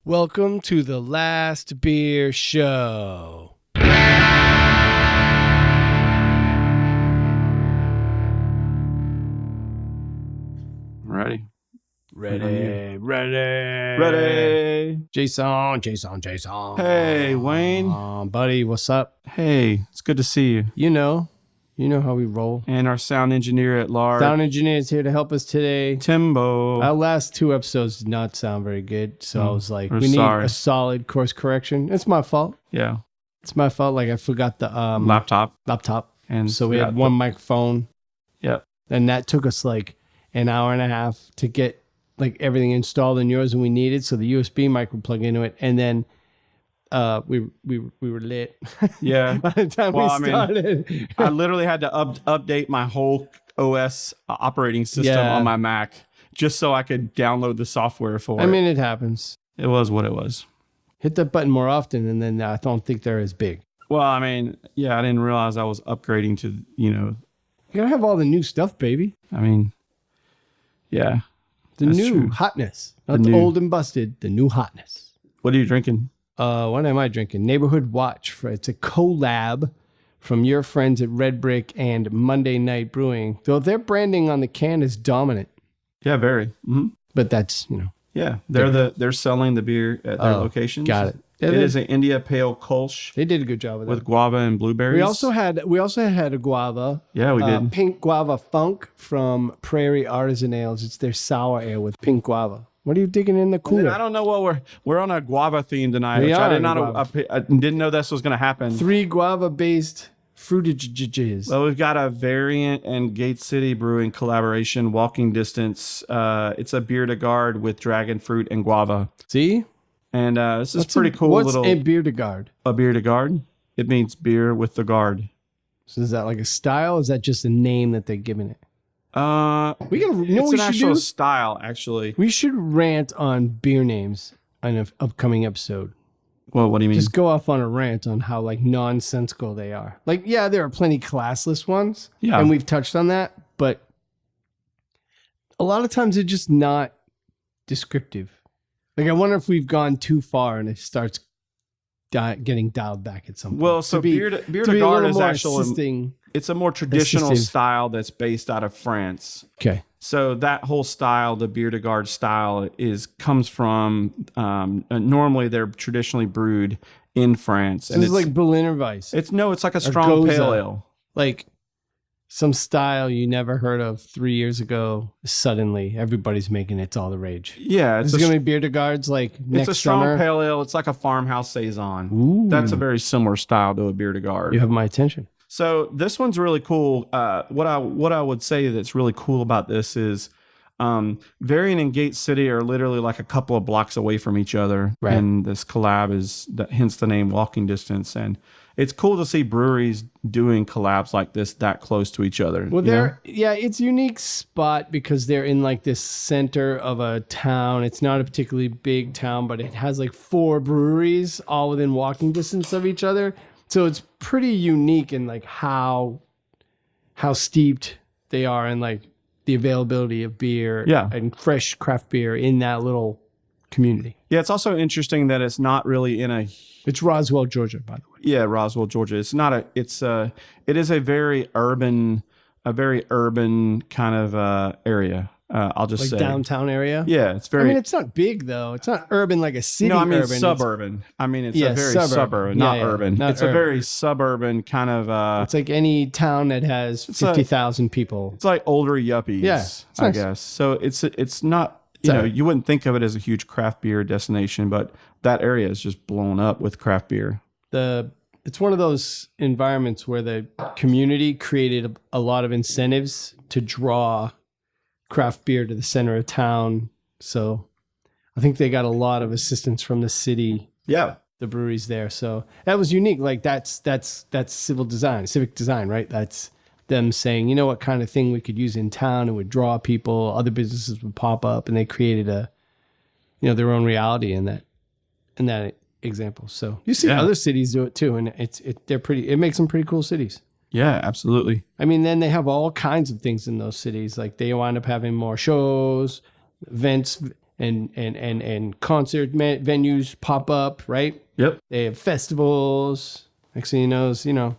Welcome to the Last Beer Show. Ready. Jason. Hey, Wayne. Buddy, what's up? Hey, it's good to see you. You know how we roll. And our sound engineer at large. Sound engineer is here to help us today. Timbo. Our last two episodes did not sound very good, so I was like, we're we need sorry. a solid course correction. It's my fault. Yeah. It's my fault. Like, I forgot the Laptop. And so we had one microphone. Yep. And that took us like an hour and a half to get like everything installed in yours and we needed. So the USB mic would plug into it. And then we were lit. Yeah. By the time we started. I literally had to update my whole OS operating system on my Mac just so I could download the software for it. I mean, it happens. It was what it was. Hit that button more often and then I don't think they're as big. Well, I mean, yeah, I didn't realize I was upgrading to, You gotta have all the new stuff, baby. I mean, yeah. The new hotness. Not the old and busted, the new hotness. What are you drinking? What am I drinking? Neighborhood Watch. It's a collab from your friends at RedBrick and Monday Night Brewing. Though their branding on the can is dominant. Yeah, very. Mm-hmm. But that's, Yeah, they're selling the beer at their locations. Got it. It is an India Pale Kolsch. They did a good job with guava and blueberries. We also had a guava. Yeah, we did. Pink guava funk from Prairie Artisan Ales. It's their sour ale with pink guava. What are you digging in the cooler? I don't know what we're on a guava theme tonight. Which I didn't know this was going to happen. 3 guava based fruitages. Well, we've got a Variant and Gate City Brewing collaboration, Walking Distance. It's a beer to guard with dragon fruit and guava. See? And this is pretty cool. What's a beer to guard? A beer to guard? It means beer with the guard. So is that like a style? Or is that just a name that they're giving it? It's an actual style, actually. We should rant on beer names on an upcoming episode. Well, what do you mean? Just go off on a rant on how like nonsensical they are. Like, yeah, there are plenty classless ones. Yeah. And we've touched on that, but a lot of times they're just not descriptive. Like, I wonder if we've gone too far and it starts getting dialed back at some point. Well, so beer to guard is actually, it's a more traditional style that's based out of France. Okay. So that whole style, the beer to guard style, comes from, normally they're traditionally brewed in France. So it's like Berliner Weiss. It's like a strong pale ale. Like some style you never heard of 3 years ago. Suddenly, everybody's making it. It's all the rage. Yeah. It's going to be beer to guards like next summer. It's a strong pale ale. It's like a farmhouse saison. Ooh. That's a very similar style to a beer to guard. You have my attention. So this one's really cool. What I would say that's really cool about this is Variant and Gate City are literally like a couple of blocks away from each other. Right. And this collab hence the name Walking Distance. And it's cool to see breweries doing collabs like this that close to each other. Well, it's a unique spot because they're in like this center of a town. It's not a particularly big town, but it has like 4 breweries all within walking distance of each other. So it's pretty unique in like how steeped they are in like the availability of beer and fresh craft beer in that little community. Yeah, it's also interesting that it's not really in It's Roswell, Georgia, by the way. Yeah, Roswell, Georgia. It is a very urban kind of area. I'll just say downtown area. Yeah, it's very. I mean, it's not big though. It's not urban like a city. No, I mean urban. suburban. It's a very suburban, not urban. It's a very suburban kind of. It's like any town that has 50,000 people. It's like older yuppies. Yeah, I guess. So it's not. You wouldn't think of it as a huge craft beer destination, but that area is just blown up with craft beer. It's one of those environments where the community created a lot of incentives to draw craft beer to the center of town. So I think they got a lot of assistance from the city. Yeah. The breweries there. So that was unique. Like that's civic design, right? That's them saying, what kind of thing we could use in town. It would draw people, other businesses would pop up, and they created their own reality in that example. So you see other cities do it too. And it makes them pretty cool cities. Yeah, absolutely. I mean, then they have all kinds of things in those cities. Like they wind up having more shows, events, and concert venues pop up, right? Yep. They have festivals. Next thing you know,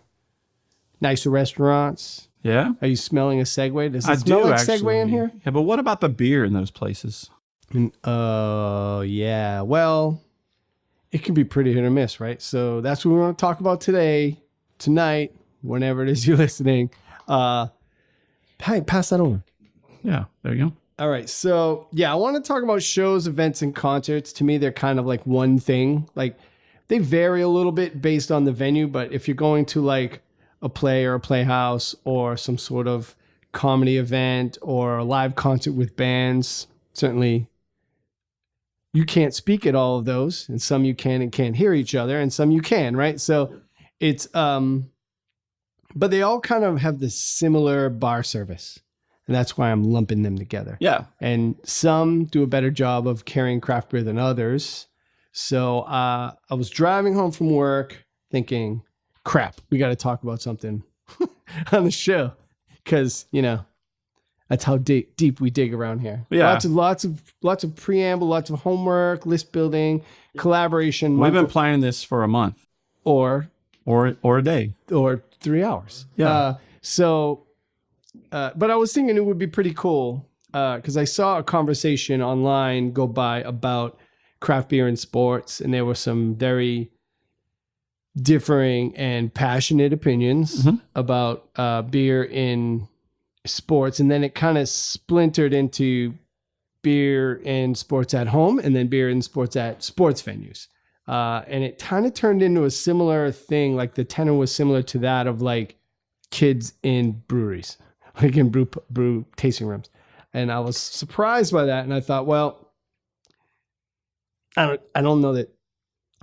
nicer restaurants. Yeah. Are you smelling a segue? Does it I smell do like actually. segue in here? Yeah, but what about the beer in those places? Yeah. Well, it can be pretty hit or miss, right? So that's what we want to talk about tonight, whenever it is you're listening. Hey, pass that over. Yeah, there you go. All right. So, yeah, I want to talk about shows, events, and concerts. To me, they're kind of like one thing. Like, they vary a little bit based on the venue, but if you're going to like a play or a playhouse or some sort of comedy event or a live concert with bands, certainly you can't speak at all of those, and some you can and can't hear each other, and some you can, right? So it's but they all kind of have this similar bar service. And that's why I'm lumping them together. Yeah. And some do a better job of carrying craft beer than others. So I was driving home from work thinking, crap, we got to talk about something on the show. Because, that's how deep we dig around here. Yeah. Lots of preamble, lots of homework, list building, collaboration. We've been planning this for a month. Or a day. Or 3 hours. Yeah. But I was thinking it would be pretty cool because I saw a conversation online go by about craft beer in sports, and there were some very differing and passionate opinions about beer in sports. And then it kind of splintered into beer in sports at home and then beer in sports at sports venues. And it kind of turned into a similar thing. Like the tenor was similar to that of like kids in breweries. Like in brew tasting rooms. And I was surprised by that. And I thought, well, I don't know that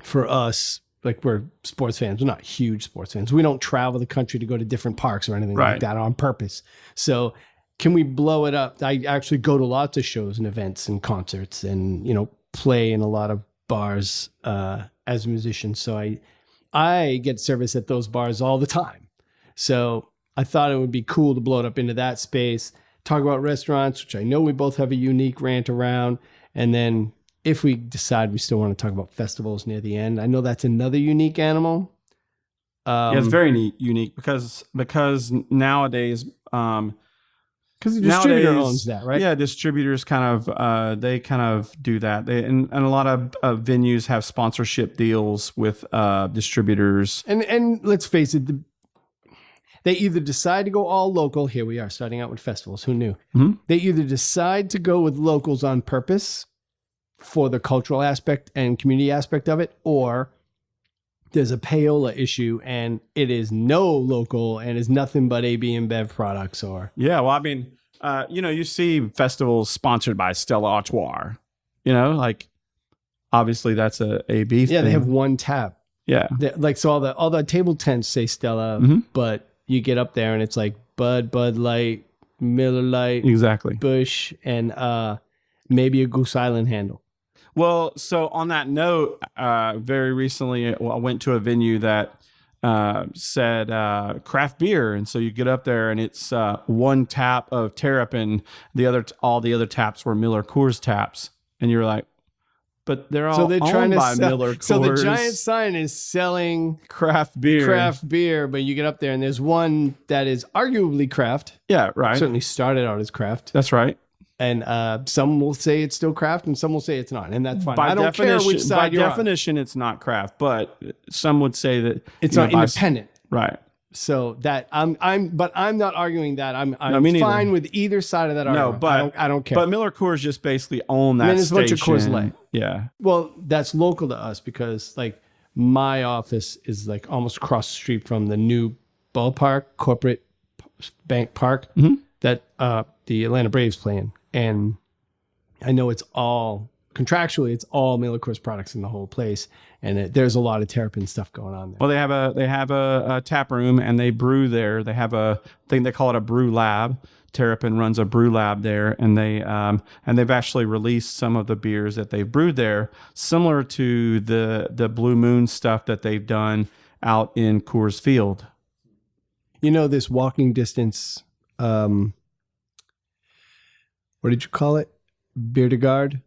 for us, like we're sports fans. We're not huge sports fans. We don't travel the country to go to different parks or anything like that on purpose. So can we blow it up? I actually go to lots of shows and events and concerts and, play in a lot of bars as a musician. So I get service at those bars all the time. So I thought it would be cool to blow it up into that space, talk about restaurants, which I know we both have a unique rant around. And then if we decide we still want to talk about festivals near the end, I know that's another unique animal. Yeah, it's very unique because nowadays, because the distributor owns that, right? Yeah, distributors kind of do that. And a lot of venues have sponsorship deals with distributors. And let's face it, they either decide to go all local. Here we are starting out with festivals. Who knew? Mm-hmm. They either decide to go with locals on purpose for the cultural aspect and community aspect of it, or there's a payola issue and it is no local and is nothing but AB and Bev products. Or yeah, well, I mean, you see festivals sponsored by Stella Artois. Like obviously that's a AB. Yeah, they have one tap. Yeah, so all the table tents say Stella, but you get up there and it's like Bud Light, Miller Lite, exactly, Busch, and maybe a Goose Island handle. Well, so on that note, very recently I went to a venue that said craft beer, and so you get up there and it's one tap of Terrapin, all the other taps were Miller Coors taps, and you're like, but they're all owned by Miller Coors. So the giant sign is selling craft beer, but you get up there and there's one that is arguably craft. Yeah, right. Certainly started out as craft. That's right. And some will say it's still craft, and some will say it's not, and that's fine. I don't care which side you're on. By definition, it's not craft, but some would say that it's not independent, right? So that I'm not arguing that. I'm fine with either side of that argument. No, but I don't care. But Miller Coors just basically own that station. And there's a bunch of Coors Light. Yeah. Well, that's local to us because like my office is like almost across the street from the new ballpark, corporate bank park that the Atlanta Braves play in. And I know it's all contractually, it's all Miller Coors products in the whole place, and there's a lot of Terrapin stuff going on there. Well, they have a tap room and they brew there. They have a thing they call it a brew lab. Terrapin runs a brew lab there, and they've actually released some of the beers that they've brewed there, similar to the Blue Moon stuff that they've done out in Coors Field. This walking distance. What did you call it? Beer to guard?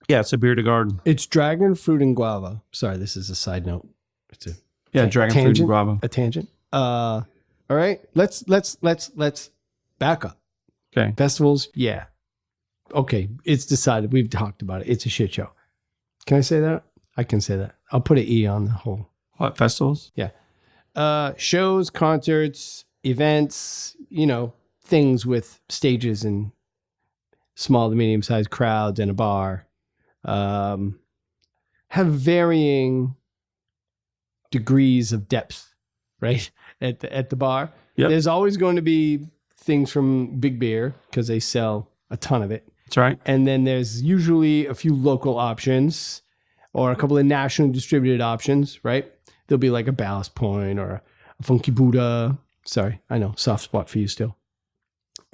Yeah, it's a beer to garden. It's dragon fruit and guava. Sorry, this is a side note. It's a Dragon fruit and guava. A tangent. All right. Let's back up. Okay. Festivals, yeah. Okay, it's decided. We've talked about it. It's a shit show. Can I say that? I can say that. I'll put an E on the whole. What, festivals? Yeah. Shows, concerts, events, things with stages and small to medium-sized crowds and a bar have varying degrees of depth, right? At the bar. Yep. There's always going to be things from big beer because they sell a ton of it. That's right. And then there's usually a few local options or a couple of nationally distributed options, right? There'll be like a Ballast Point or a Funky Buddha. Sorry, I know, soft spot for you still.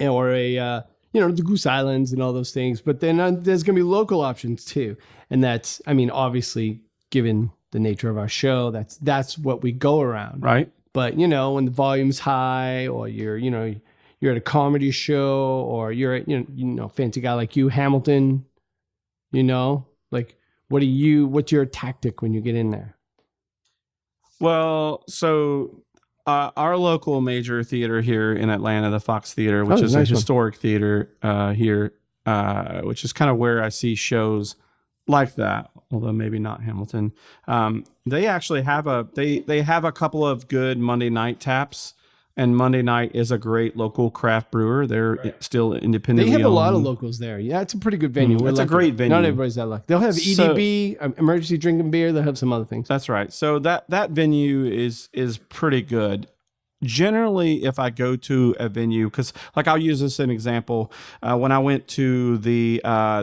Or the Goose Islands and all those things. But then there's going to be local options too. And that's, obviously, given the nature of our show, that's what we go around. Right. But, when the volume's high or you're at a comedy show or you're at, fancy guy like you, Hamilton, like, what's your tactic when you get in there? Well, so our local major theater here in Atlanta, the Fox Theater, which is nice a historic theater here, which is kind of where I see shows like that, although maybe not Hamilton. They actually have they have a couple of good Monday night taps. And Monday night is a great local craft brewer. They're still independently They have owned. a lot of locals there. Yeah, it's a pretty good venue. It's a great venue. Not everybody's that lucky. They'll have EDB, emergency drinking beer. They'll have some other things. That's right. So that venue is pretty good. Generally, if I go to a venue, because like I'll use this as an example. When I went to I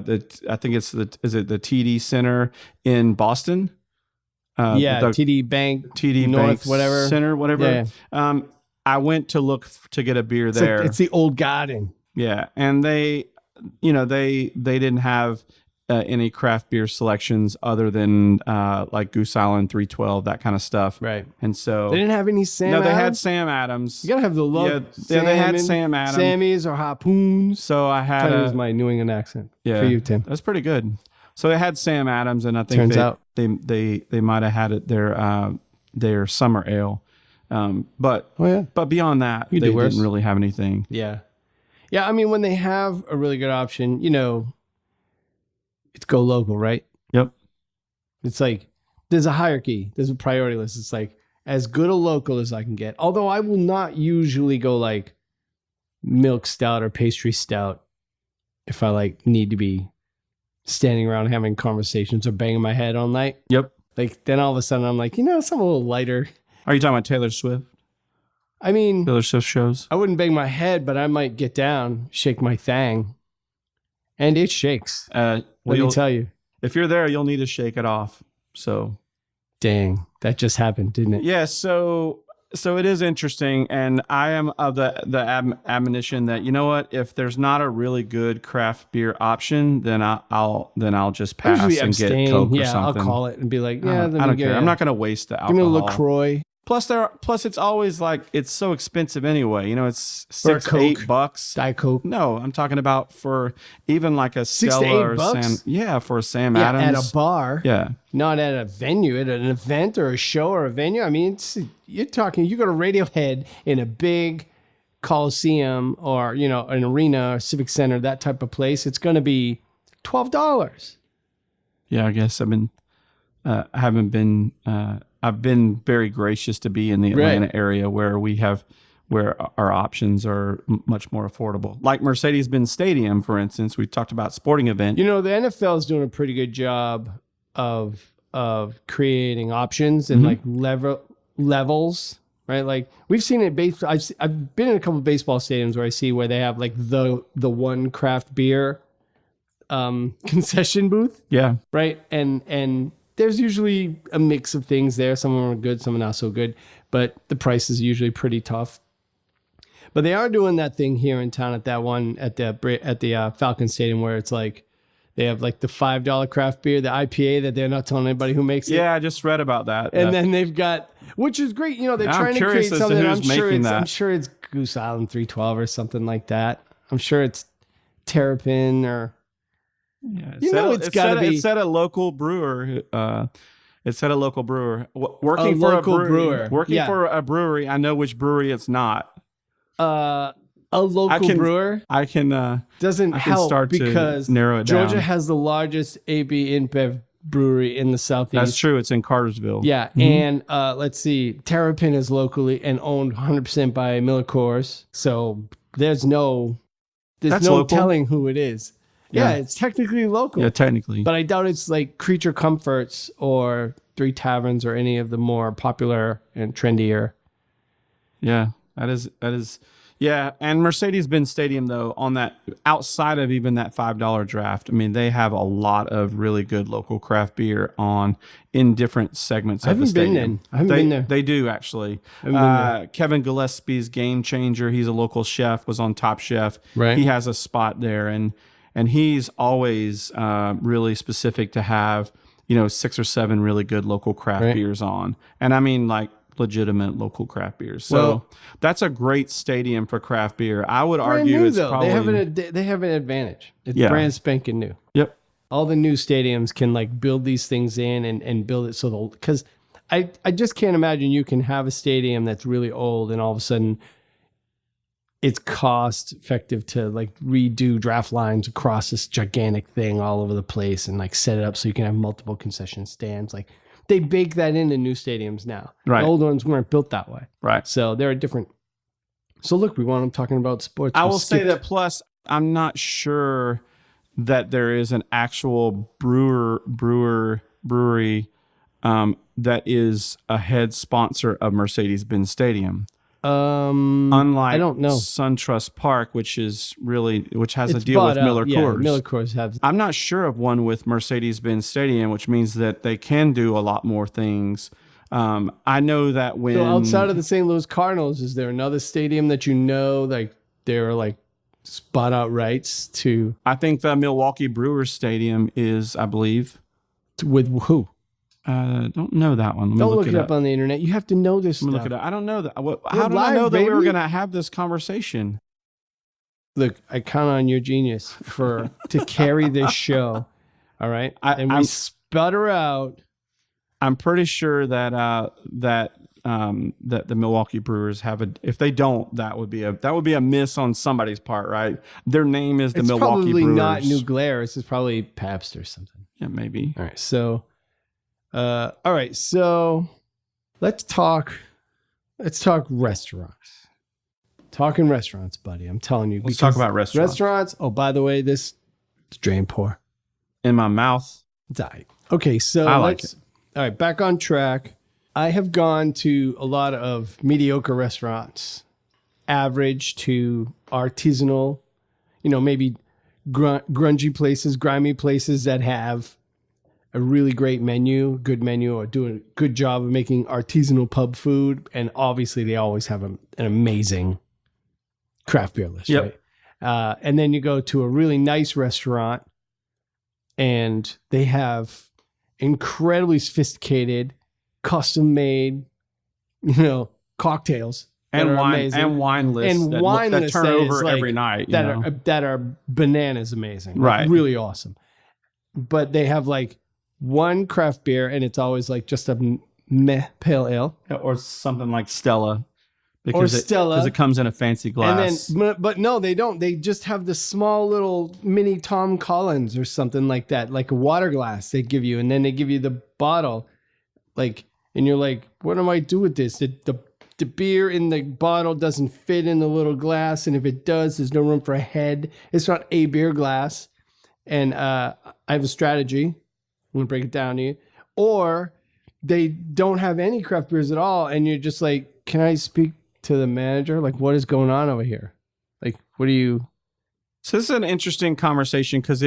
think is it the TD Center in Boston? TD Bank, TD North, Bank whatever Center, whatever. Yeah. I went to look to get a beer there. It's the old garden. Yeah, and they didn't have any craft beer selections other than like Goose Island 312, that kind of stuff. Right. And so they didn't have any Sam Adams? They had Sam Adams. You gotta have the low. Yeah, they had Sam Adams. Sammys or Harpoons. So I had to use my New England accent for you, Tim. That's pretty good. So they had Sam Adams, and I think they might have had it their summer ale. But beyond that, they didn't really have anything. Yeah. Yeah. When they have a really good option, it's go local, right? Yep. It's like, there's a hierarchy. There's a priority list. It's like as good a local as I can get. Although I will not usually go like milk stout or pastry stout if I need to be standing around having conversations or banging my head all night. Yep. Then all of a sudden I'm like, something a little lighter. Are you talking about Taylor Swift? Taylor Swift shows? I wouldn't bang my head, but I might get down, shake my thang. And it shakes. Let me tell you. If you're there, you'll need to shake it off. So. Dang, that just happened, didn't it? Yeah, so it is interesting. And I am of the admonition that, you know what, if there's not a really good craft beer option, then I'll just pass and get Coke or something. I'll call it and be like, I don't care. I'm not going to waste the alcohol. Give me a LaCroix. Plus it's always it's so expensive anyway. it's $6-8. Diet Coke. No, I'm talking about for even like a Stella or Sam. Yeah, for a Sam Adams at a bar. Yeah, not at a venue, at an event or a show or a venue. You're talking. You go to Radiohead in a big Coliseum or an arena or civic center, that type of place. It's going to be $12. Yeah, I guess I've been very gracious to be in the Atlanta area where our options are much more affordable. Like Mercedes-Benz Stadium, for instance, we talked about sporting event. The NFL is doing a pretty good job of creating options and levels, right? We've seen it. I've been in a couple of baseball stadiums where I see where they have the one craft beer concession booth. Yeah. Right. And there's usually a mix of things there. Some of them are good, some are not so good, but the price is usually pretty tough. But they are doing that thing here in town at that one at the Falcon Stadium where it's they have the $5 craft beer, the IPA that they're not telling anybody who makes it. Yeah, I just read about that. And then they've got, which is great. They're trying to create something. I'm sure it's Goose Island 312 or something like that. I'm sure it's Terrapin or Yeah, it's got to be. It said a local brewer. It said a local brewer Working for a brewery. I know which brewery it's not. A local brewer. I can doesn't help start because to narrow it Georgia down. has the largest AB InBev brewery in the Southeast. That's true. It's in Cartersville. Yeah, and let's see, Terrapin is locally and owned 100% by Miller Coors. So there's no local? telling who it is. Yeah, it's technically local. Yeah, technically. But I doubt it's like Creature Comforts or Three Taverns or any of the more popular and trendier. Yeah, that is. Yeah, and Mercedes-Benz Stadium, though, on that, outside of even that $5 draft, I mean, they have a lot of really good local craft beer in different segments of the stadium. I haven't been there. They do, actually. Kevin Gillespie's Game Changer, he's a local chef, was on Top Chef. Right. He has a spot there, and he's always really specific to have, 6 or 7 really good local craft beers on. And I mean, like, legitimate local craft beers. So that's a great stadium for craft beer. I would argue it's probably they have an advantage. It's brand spanking new. Yep. All the new stadiums can like build these things in and build it so because I just can't imagine you can have a stadium that's really old and all of a sudden it's cost effective to like redo draft lines across this gigantic thing all over the place and like set it up so you can have multiple concession stands. Like they bake that into new stadiums now. Right. The old ones weren't built that way. Right. So they're different. So look, we want them talking about sports. I will say that plus I'm not sure that there is an actual brewery that is a head sponsor of Mercedes-Benz Stadium. Unlike I don't know. SunTrust Park, which has a deal with Miller Coors. Yeah, Miller Coors have. I'm not sure of one with Mercedes-Benz Stadium, which means that they can do a lot more things. I know that when outside of the St. Louis Cardinals, is there another stadium that like they're like spot out rights to? I think the Milwaukee Brewers Stadium is, I believe, with who? Don't know that one. Don't look it up on the internet. You have to know this stuff. Look it up. I don't know that. How did I know that we were going to have this conversation? Look, I count on your genius to carry this show. All right, we sputter out. I'm pretty sure that the Milwaukee Brewers have if they don't, that would be a miss on somebody's part, right? Their name is the Milwaukee Brewers. It's probably not New Glarus. It's probably Pabst or something. Yeah, maybe. All right, so. So let's talk restaurants. Talking restaurants, buddy. I'm telling you. Let's talk about restaurants. Oh, by the way, this is drain pour. In my mouth. It's all right. Okay, so I like it. All right, back on track. I have gone to a lot of mediocre restaurants, average to artisanal, maybe grungy places, grimy places that have a really great good menu, or do a good job of making artisanal pub food. And obviously they always have an amazing craft beer list, right? And then you go to a really nice restaurant and they have incredibly sophisticated, custom made, cocktails. And wine lists that turn over every night. That are bananas amazing. Right. Like, really awesome. But they have like one craft beer, and it's always like just a meh pale ale, or something like Stella, because it comes in a fancy glass. And then, but no, they don't. They just have the small little mini Tom Collins or something like that, like a water glass they give you, and then they give you the bottle, like, and you're like, what am I do with this? The beer in the bottle doesn't fit in the little glass, and if it does, there's no room for a head. It's not a beer glass, and I have a strategy. I'm going to break it down to you. Or they don't have any craft beers at all. And you're just like, can I speak to the manager? Like, what is going on over here? Like, what do you... So this is an interesting conversation because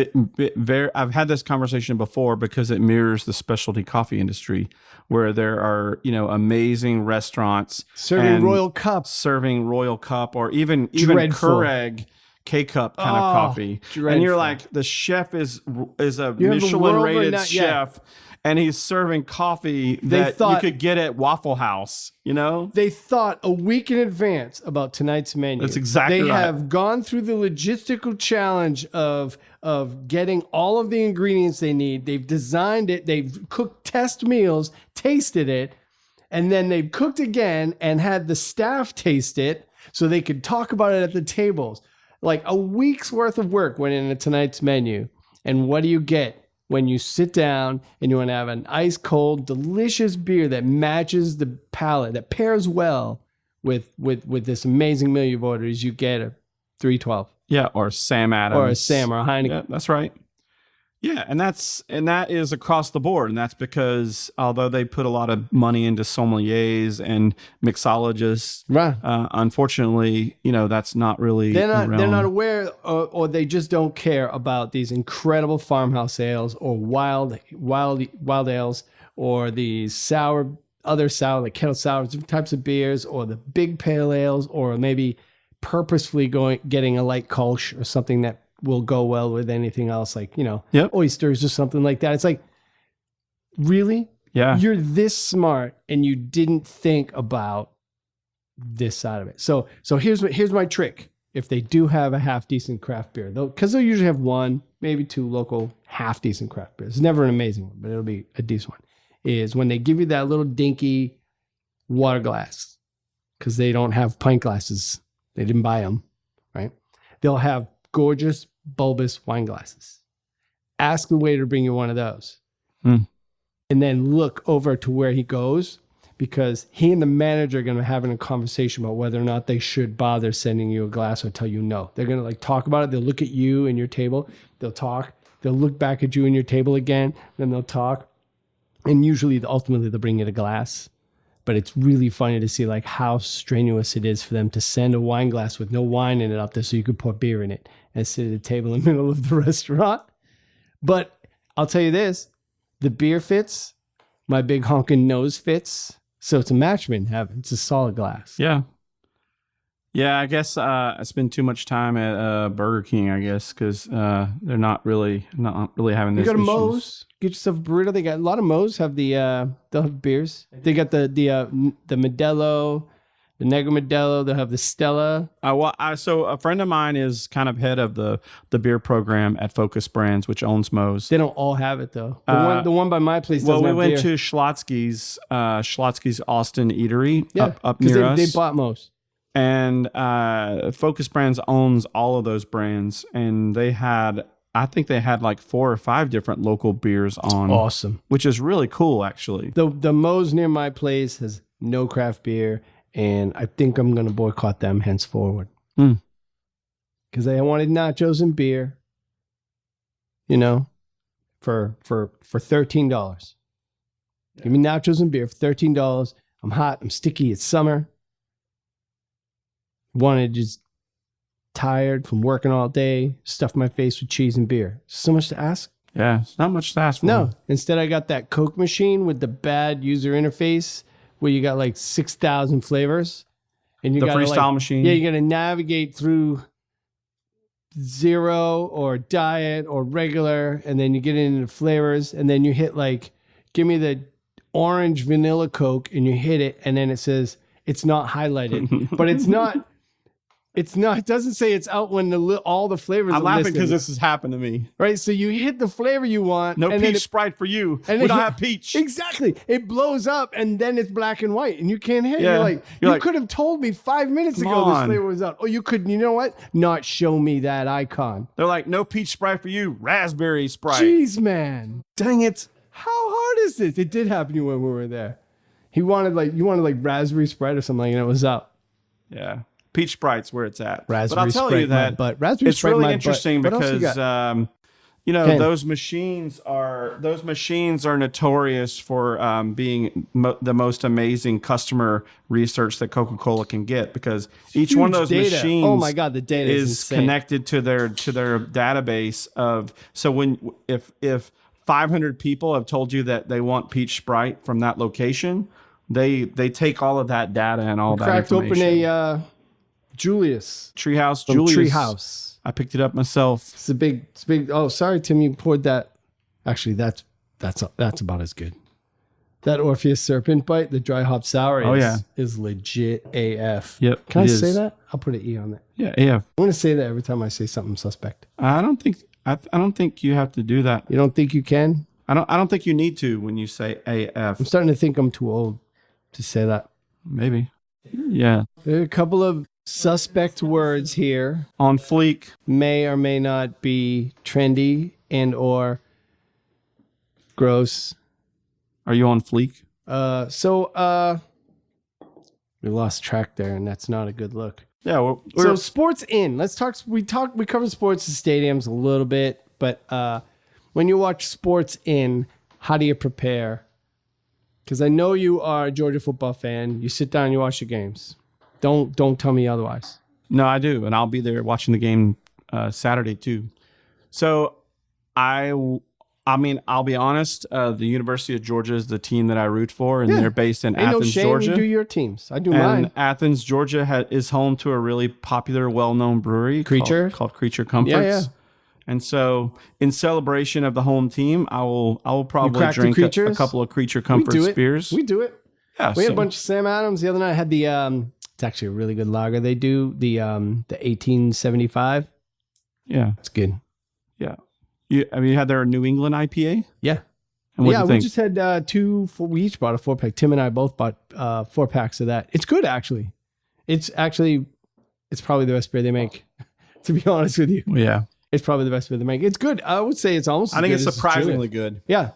I've had this conversation before because it mirrors the specialty coffee industry where there are, amazing restaurants serving Royal Cup, or even Keurig K-cup kind of coffee. Dreadful. And you're like, the chef is a You have a Michelin-rated world-renowned- chef, and he's serving coffee that you could get at Waffle House, you know? They thought a week in advance about tonight's menu. That's exactly They right. have gone through the logistical challenge of getting all of the ingredients they need. They've designed it. They've cooked test meals, tasted it, and then they've cooked again and had the staff taste it so they could talk about it at the tables. Like a week's worth of work went into tonight's menu. And what do you get when you sit down and you want to have an ice cold, delicious beer that matches the palate, that pairs well with this amazing meal you've ordered? Is you get a 312. Yeah, or Sam Adams. Or a Sam or a Heineken. Yeah, that's right. Yeah, and that is across the board, and that's because although they put a lot of money into sommeliers and mixologists, Right. Unfortunately, that's not really They're not aware, or they just don't care about these incredible farmhouse ales or wild ales, or the other sour, like kettle sours, different types of beers, or the big pale ales, or maybe purposefully getting a light Kolsch or something that will go well with anything else, like oysters or something like that. It's like, really? Yeah. You're this smart and you didn't think about this side of it. So here's my trick. If they do have a half decent craft beer, because they'll usually have one, maybe two local half decent craft beers. It's never an amazing one, but it'll be a decent one. Is when they give you that little dinky water glass, because they don't have pint glasses. They didn't buy them, right? They'll have gorgeous bulbous wine glasses. Ask the waiter to bring you one of those. And then look over to where he goes, because he and the manager are going to be having a conversation about whether or not they should bother sending you a glass or tell you no. They're going to talk about it. They'll look at you and your table. They'll talk. They'll look back at you and your table again. Then they'll talk. And usually, ultimately, they'll bring you a glass. But it's really funny to see how strenuous it is for them to send a wine glass with no wine in it up there so you could pour beer in it and sit at a table in the middle of the restaurant. But I'll tell you this, the beer fits, my big honking nose fits, so it's a match made in heaven. It's a solid glass. Yeah. Yeah, I guess I spend too much time at Burger King, I guess, because they're not really having this. You go to issues. Moe's, get yourself a burrito. They got a lot of Moe's have they'll have beers. They got the Modelo, the Negro Modelo. They'll have the Stella. So a friend of mine is kind of head of the beer program at Focus Brands, which owns Moe's. They don't all have it though. The one by my place doesn't have we went beer. to Schlotzsky's Austin Eatery up near us. They bought Moe's. And Focus Brands owns all of those brands, and I think they had 4 or 5 different local beers on. Awesome. Which is really cool, actually. The Moe's near my place has no craft beer, and I think I'm going to boycott them henceforward. Because I wanted nachos and beer, for $13. Give me nachos and beer for $13. I'm hot. I'm sticky. It's summer. Wanted just tired from working all day, stuff my face with cheese and beer. So much to ask? Yeah, it's not much to ask for. No. Instead, I got that Coke machine with the bad user interface where you got 6,000 flavors. And you the gotta, freestyle machine. Yeah, you got to navigate through zero or diet or regular, and then you get into the flavors, and then you hit give me the orange vanilla Coke, and you hit it, and then it says it's not highlighted. But it's not. It doesn't say it's out when all the flavors are I'm laughing listed. because this has happened to me. Right? So you hit the flavor you want. No and peach Sprite for you. And we don't have peach. Exactly. It blows up and then it's black and white and you can't hit. Yeah. You're you could have told me 5 minutes ago this flavor was out. Oh, you couldn't. You know what? Not show me that icon. They're like, no peach Sprite for you. Raspberry Sprite. Jeez, man. Dang it. How hard is this? It did happen to you when we were there. You wanted raspberry Sprite or something, and it was out. Yeah. Peach Sprite's where it's at. Raspberry but I'll tell Sprite you that raspberry it's Sprite really interesting because Ken. those machines are notorious for being the most amazing customer research that Coca-Cola can get, because each one of those machines oh my God, the data is connected to their database of, so if 500 people have told you that they want peach Sprite from that location, they take all of that data and all that information. Cracked open a Julius. Treehouse. From Julius. Treehouse. I picked it up myself. It's a big. Oh, sorry, Tim, you poured that. Actually, that's about as good. That Orpheus Serpent bite, the dry hop sour is legit AF. Yep. Can I say that? I'll put an E on that. Yeah, AF. I'm going to say that every time I say something suspect. I don't think you have to do that. You don't think you can? I don't think you need to when you say AF. I'm starting to think I'm too old to say that. Maybe. Yeah. There are a couple of suspect words here. On fleek. May or may not be trendy and or gross. Are you on fleek? We lost track there, and that's not a good look. Yeah. So Sports Inn. Let's talk. We covered sports and stadiums a little bit, but when you watch Sports Inn, how do you prepare? Because I know you are a Georgia football fan. You sit down, you watch the games. Don't tell me otherwise. No, I do, and I'll be there watching the game Saturday too. So I mean, I'll be honest. The University of Georgia is the team that I root for, and they're based in Athens, no shame Georgia. You do your teams. I do and mine. Athens, Georgia is home to a really popular, well-known brewery called Creature Comforts. Yeah. And so, in celebration of the home team, I will probably drink a couple of Creature Comforts beers. We do it. Yeah, we had a bunch of Sam Adams the other night. I had the it's actually a really good lager. They do the 1875. Yeah, it's good. Yeah. You had their New England IPA? Yeah. And what we just had we each bought a 4-pack. Tim and I both bought 4 packs of that. It's good, actually. It's probably the best beer they make, to be honest with you. Yeah. It's probably the best beer they make. It's good. I would say it's almost I think it's surprisingly good. Yeah.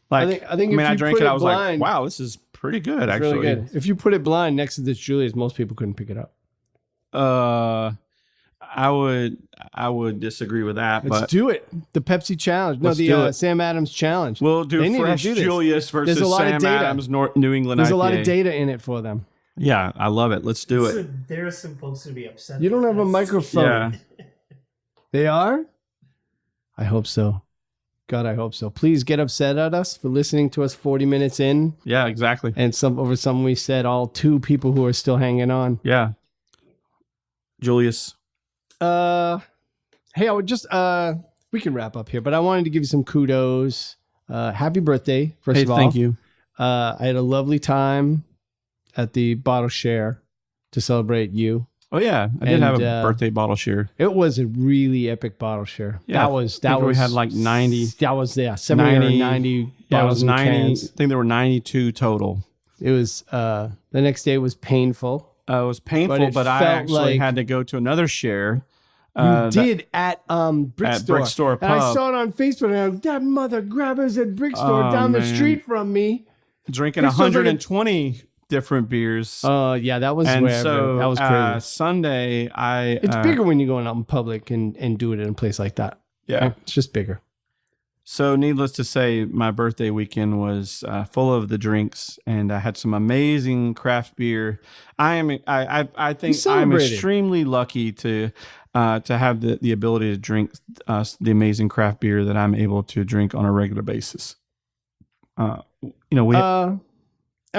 Like, I think if I you drank put it, I was blind, like, wow, this is pretty good, it's actually. really good. If you put it blind next to this Julius, most people couldn't pick it up. I would disagree with that. Let's do it. The Pepsi challenge. No, the Sam Adams challenge. We'll do fresh Julius versus Sam Adams New England IPA. There's a lot of data in it for them. Yeah, I love it. Let's do it. So there are some folks to be upset. You don't have a microphone. Yeah. They are? I hope so. God, I hope so. Please get upset at us for listening to us 40 minutes in. Yeah, exactly. And over something we said, all 2 people who are still hanging on. Yeah. Julius. Hey, I would just we can wrap up here, but I wanted to give you some kudos. Happy birthday, first of all. Thank you. I had a lovely time at the bottle share to celebrate you. Oh yeah, I did have a birthday bottle share. It was a really epic bottle share. Yeah, we had like 90. That was 70 or 90. Yeah, it was 90. Cans. I think there were 92 total. It was the next day was painful. It was painful, but I actually had to go to another share. You did at Brick Store. Brick Store Pub. And I saw it on Facebook, and I go, that mother grabbers at Brick Store down the street from me. Drinking 120 different beers. Oh, yeah, that was and wherever. So, that was crazy. Sunday, it's bigger when you're going out in public and do it in a place like that. Yeah. It's just bigger. So needless to say, my birthday weekend was full of the drinks, and I had some amazing craft beer. I think I'm extremely lucky to have the ability to drink the amazing craft beer that I'm able to drink on a regular basis. I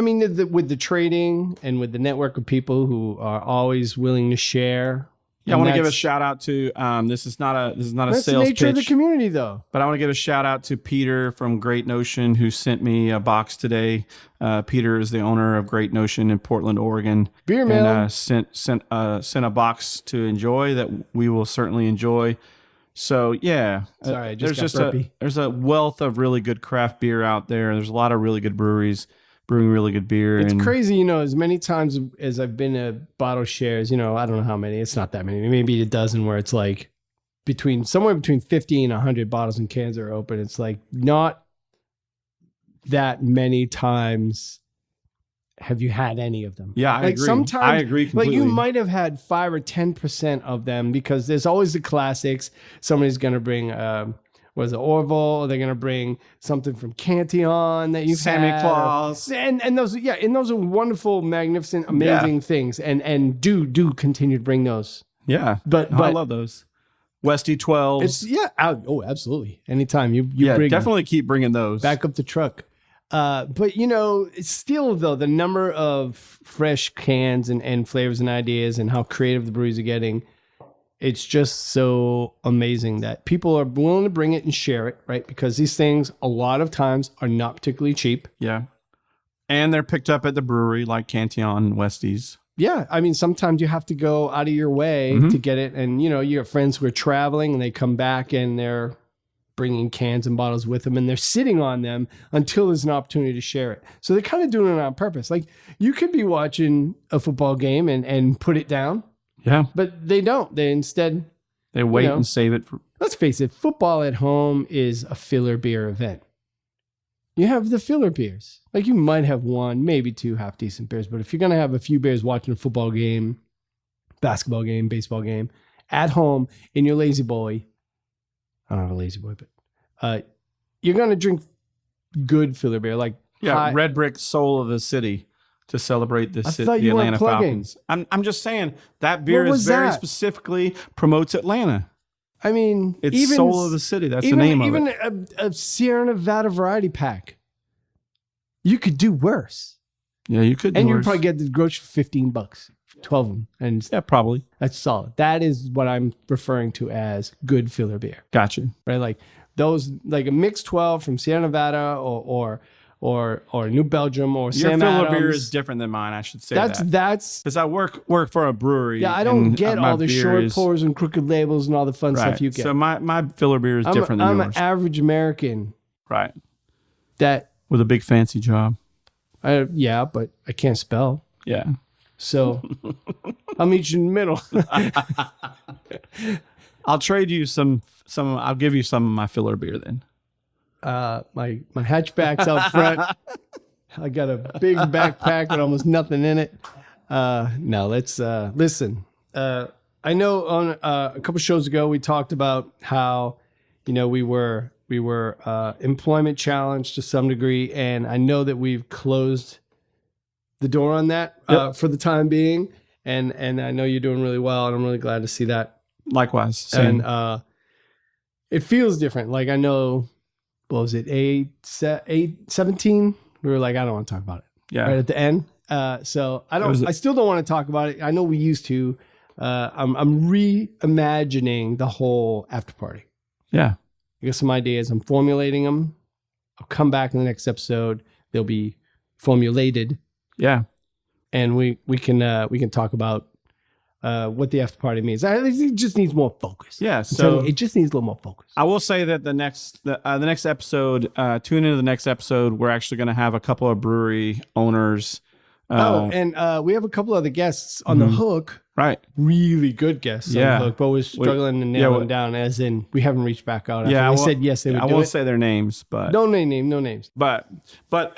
mean, with the trading and with the network of people who are always willing to share. Yeah, I want to give a shout out to this is not a sales pitch. That's the nature of the community, though. But I want to give a shout out to Peter from Great Notion, who sent me a box today. Peter is the owner of Great Notion in Portland, Oregon. Beer mill. And sent a box to enjoy that we will certainly enjoy. So yeah, sorry, I just got burpy. There's a wealth of really good craft beer out there. There's a lot of really good breweries brewing really good beer. It's crazy, as many times as I've been to bottle shares, I don't know how many. It's not that many. Maybe a dozen where it's like somewhere between 50 and 100 bottles and cans are open. It's like not that many times have you had any of them. Yeah, I agree. Sometimes, I agree completely. Like you might have had 5 or 10% of them because there's always the classics. Somebody's going to bring was it Orville? Or they're gonna bring something from Cantillon that you Santa Claus, and those are wonderful, magnificent, amazing things, and do continue to bring those. Yeah, but I love those Westy 12s. Absolutely. Anytime you bring definitely keep bringing those back up the truck. But it's still though the number of fresh cans and flavors and ideas and how creative the breweries are getting. it's just so amazing that people are willing to bring it and share it, right? Because these things a lot of times are not particularly cheap. Yeah. And they're picked up at the brewery like Cantillon and Westies. Yeah. I mean, sometimes you have to go out of your way to get it. And, you have friends who are traveling and they come back and they're bringing cans and bottles with them and they're sitting on them until there's an opportunity to share it. So they're kind of doing it on purpose. Like you could be watching a football game and put it down. Yeah. But they don't. They instead... They wait and save it. Let's face it, football at home is a filler beer event. You have the filler beers. Like you might have one, maybe two half-decent beers, but if you're going to have a few beers watching a football game, basketball game, baseball game, at home in your lazy boy, I don't have a lazy boy, but you're going to drink good filler beer. Like RedBrick, soul of the city. To celebrate the Atlanta Falcons. I'm just saying that beer is very specifically promotes Atlanta. I mean, it's even soul of the city. That's the name of it. Even a Sierra Nevada variety pack. You could do worse. Yeah, you could. And you would probably get the grocery for $15, 12 of them. And yeah, probably. That's solid. That is what I'm referring to as good filler beer. Gotcha. Right? Like those, like a mixed 12 from Sierra Nevada or New Belgium or Sam Adams. Your filler beer is different than mine, I should say. That's because I work for a brewery. Yeah, I don't get all the short pours and crooked labels and all the fun stuff you get. So my filler beer is different than yours. I'm an average American. Right. That with a big fancy job. Yeah, but I can't spell. Yeah. So I'll meet you in the middle. I'll trade you some. I'll give you some of my filler beer then. My hatchback's out front. I got a big backpack with almost nothing in it. No, let's listen. I know on a couple shows ago we talked about how we were employment challenged to some degree, and I know that we've closed the door on that for the time being, and I know you're doing really well, and I'm really glad to see that. Likewise, same. And it feels different. Like I know. What was it? 8:17. We were like, I don't want to talk about it. Yeah. Right at the end. So I still don't want to talk about it. I know we used to. I'm reimagining the whole after party. Yeah. I got some ideas. I'm formulating them. I'll come back in the next episode. They'll be formulated. Yeah. And we can talk about what the after party means. It just needs more focus. Yeah, so it just needs a little more focus. I will say that the next episode, tune into the next episode. We're actually going to have a couple of brewery owners. And we have a couple other guests on the hook. Right, really good guests on the hook, but we're struggling to nail them down. As in, we haven't reached back out. We said yes, they would. I won't say their names, but no names. But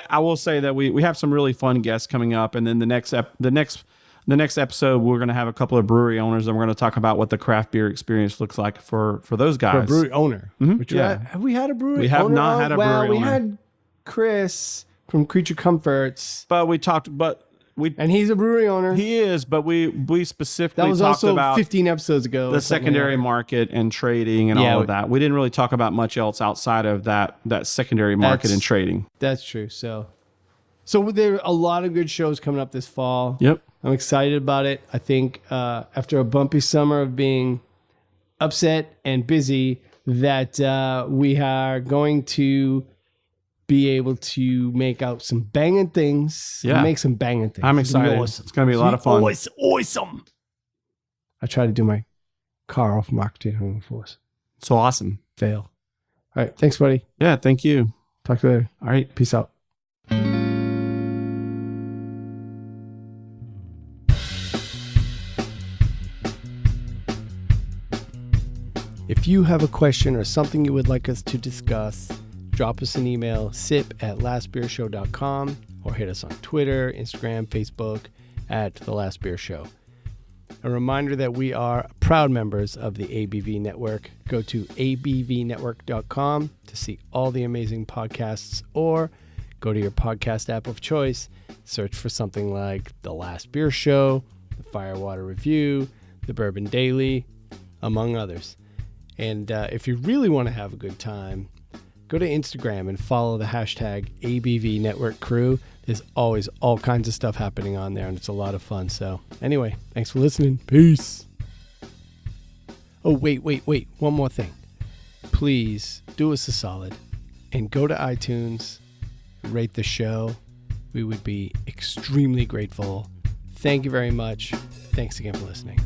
I will say that we have some really fun guests coming up, and then the next episode, we're going to have a couple of brewery owners, and we're going to talk about what the craft beer experience looks like for those guys. For a brewery owner. Mm-hmm. Have we had a brewery owner? We have not had a brewery owner. Well, we had Chris from Creature Comforts. And he's a brewery owner. He is, but we specifically that was talked also about 15 episodes ago. The secondary market and trading and all of that. We didn't really talk about much else outside of that secondary market and trading. That's true. So there are a lot of good shows coming up this fall. Yep. I'm excited about it. I think after a bumpy summer of being upset and busy, that we are going to be able to make out some banging things. Yeah. Make some banging things. I'm excited. It's going to be a lot of fun. Awesome. I tried to do my car off marketing force. So awesome. Fail. All right. Thanks, buddy. Yeah. Thank you. Talk to you later. All right. Peace out. If you have a question or something you would like us to discuss, drop us an email, sip@lastbeershow.com, or hit us on Twitter, Instagram, Facebook @The Last Beer Show. A reminder that we are proud members of the ABV Network. Go to abvnetwork.com to see all the amazing podcasts, or go to your podcast app of choice, search for something like The Last Beer Show, The Firewater Review, The Bourbon Daily, among others. And if you really want to have a good time, go to Instagram and follow the hashtag ABV Network Crew. There's always all kinds of stuff happening on there, and it's a lot of fun. So anyway, thanks for listening. Peace. Oh, wait. One more thing. Please do us a solid and go to iTunes, rate the show. We would be extremely grateful. Thank you very much. Thanks again for listening.